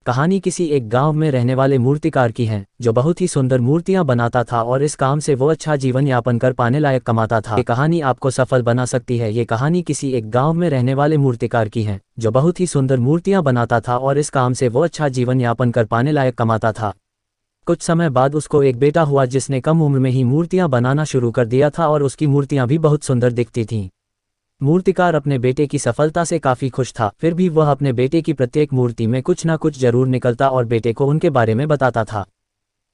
कहानी किसी एक गांव में रहने वाले मूर्तिकार की है जो बहुत ही सुंदर मूर्तियां बनाता था और इस काम से वो अच्छा जीवन यापन कर पाने लायक कमाता था। ये कहानी आपको सफल बना सकती है। ये कहानी किसी एक गांव में रहने वाले मूर्तिकार की है जो बहुत ही सुंदर मूर्तियां बनाता था और इस काम से वो अच्छा जीवन यापन कर पाने लायक कमाता था। कुछ समय बाद उसको एक बेटा हुआ जिसने कम उम्र में ही मूर्तियां बनाना शुरू कर दिया था और उसकी मूर्तियां भी बहुत सुंदर दिखती थीं। मूर्तिकार अपने बेटे की सफलता से काफी खुश था, फिर भी वह अपने बेटे की प्रत्येक मूर्ति में कुछ ना कुछ जरूर निकलता और बेटे को उनके बारे में बताता था।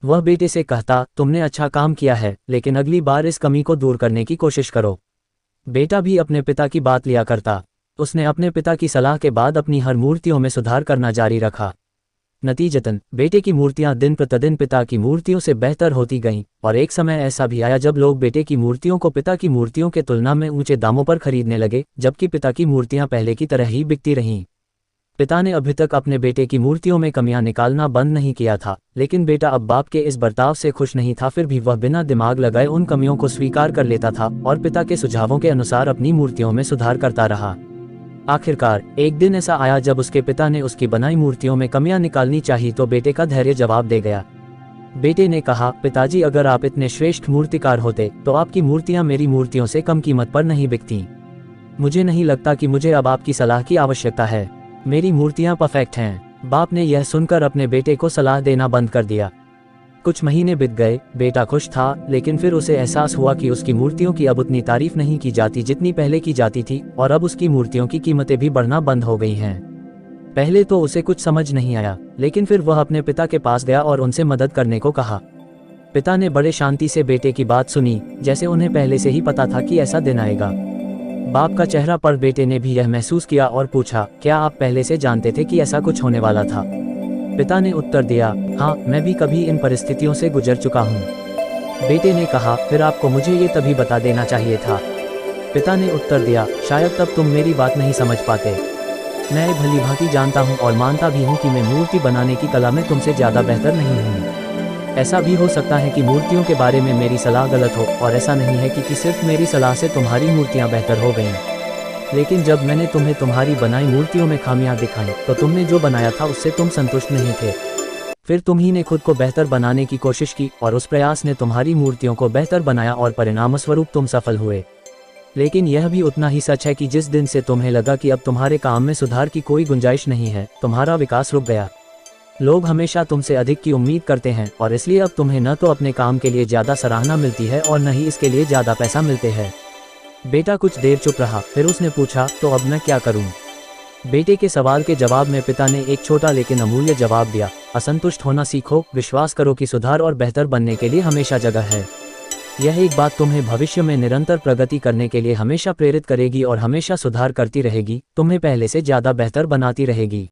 वह बेटे से कहता, तुमने अच्छा काम किया है, लेकिन अगली बार इस कमी को दूर करने की कोशिश करो। बेटा भी अपने पिता की बात लिया करता। उसने अपने पिता की सलाह के बाद अपनी हर मूर्तियों में सुधार करना जारी रखा। नतीजतन बेटे की मूर्तियां दिन प्रतिदिन पिता की मूर्तियों से बेहतर होती गईं और एक समय ऐसा भी आया जब लोग बेटे की मूर्तियों को पिता की मूर्तियों के तुलना में ऊंचे दामों पर खरीदने लगे, जबकि पिता की मूर्तियां पहले की तरह ही बिकती रहीं। पिता ने अभी तक अपने बेटे की मूर्तियों में कमियां निकालना बंद नहीं किया था, लेकिन बेटा अब बाप के इस बर्ताव से खुश नहीं था। फिर भी वह बिना दिमाग लगाए उन कमियों को स्वीकार कर लेता था और पिता के सुझावों के अनुसार अपनी मूर्तियों में सुधार करता रहा। आखिरकार एक दिन ऐसा आया जब उसके पिता ने उसकी बनाई मूर्तियों में कमियां निकालनी चाहिए तो बेटे का धैर्य जवाब दे गया। बेटे ने कहा, पिताजी, अगर आप इतने श्रेष्ठ मूर्तिकार होते तो आपकी मूर्तियां मेरी मूर्तियों से कम कीमत पर नहीं बिकती। मुझे नहीं लगता कि मुझे अब आपकी सलाह की आवश्यकता है। मेरी मूर्तियां परफेक्ट हैं। बाप ने यह सुनकर अपने बेटे को सलाह देना बंद कर दिया। कुछ महीने बीत गए। बेटा खुश था, लेकिन फिर उसे एहसास हुआ कि उसकी मूर्तियों की अब उतनी तारीफ नहीं की जाती जितनी पहले की जाती थी और अब उसकी मूर्तियों की कीमतें भी बढ़ना बंद हो गई हैं। पहले तो उसे कुछ समझ नहीं आया, लेकिन फिर वह अपने पिता के पास गया और उनसे मदद करने को कहा। पिता ने बड़े शांति से बेटे की बात सुनी, जैसे उन्हें पहले से ही पता था कि ऐसा दिन आएगा। बाप का चेहरा पर बेटे ने भी यह महसूस किया और पूछा, क्या आप पहले से जानते थे कि ऐसा कुछ होने वाला था? पिता ने उत्तर दिया, हाँ, मैं भी कभी इन परिस्थितियों से गुजर चुका हूँ। बेटे ने कहा, फिर आपको मुझे ये तभी बता देना चाहिए था। पिता ने उत्तर दिया, शायद तब तुम मेरी बात नहीं समझ पाते। मैं भली भांति जानता हूँ और मानता भी हूँ कि मैं मूर्ति बनाने की कला में तुमसे ज़्यादा बेहतर नहीं हूँ। ऐसा भी हो सकता है कि मूर्तियों के बारे में मेरी सलाह गलत हो, और ऐसा नहीं है कि सिर्फ मेरी सलाह से तुम्हारी मूर्तियाँ बेहतर हो गईं। लेकिन जब मैंने तुम्हें तुम्हारी बनाई मूर्तियों में खामियां दिखाई तो तुमने जो बनाया था उससे तुम संतुष्ट नहीं थे। फिर तुम ही ने खुद को बेहतर बनाने की कोशिश की और उस प्रयास ने तुम्हारी मूर्तियों को बेहतर बनाया और परिणामस्वरूप तुम सफल हुए। लेकिन यह भी उतना ही सच है कि जिस दिन से तुम्हें लगा कि अब तुम्हारे काम में सुधार की कोई गुंजाइश नहीं है, तुम्हारा विकास रुक गया। लोग हमेशा तुमसे अधिक की उम्मीद करते हैं और इसलिए अब तुम्हें न तो अपने काम के लिए ज़्यादा सराहना मिलती है और न ही इसके लिए ज़्यादा पैसा मिलते हैं। बेटा कुछ देर चुप रहा, फिर उसने पूछा, तो अब मैं क्या करूं? बेटे के सवाल के जवाब में पिता ने एक छोटा लेकिन अमूल्य जवाब दिया, असंतुष्ट होना सीखो, विश्वास करो कि सुधार और बेहतर बनने के लिए हमेशा जगह है। यह एक बात तुम्हें भविष्य में निरंतर प्रगति करने के लिए हमेशा प्रेरित करेगी और हमेशा सुधार करती रहेगी, तुम्हें पहले से ज़्यादा बेहतर बनाती रहेगी।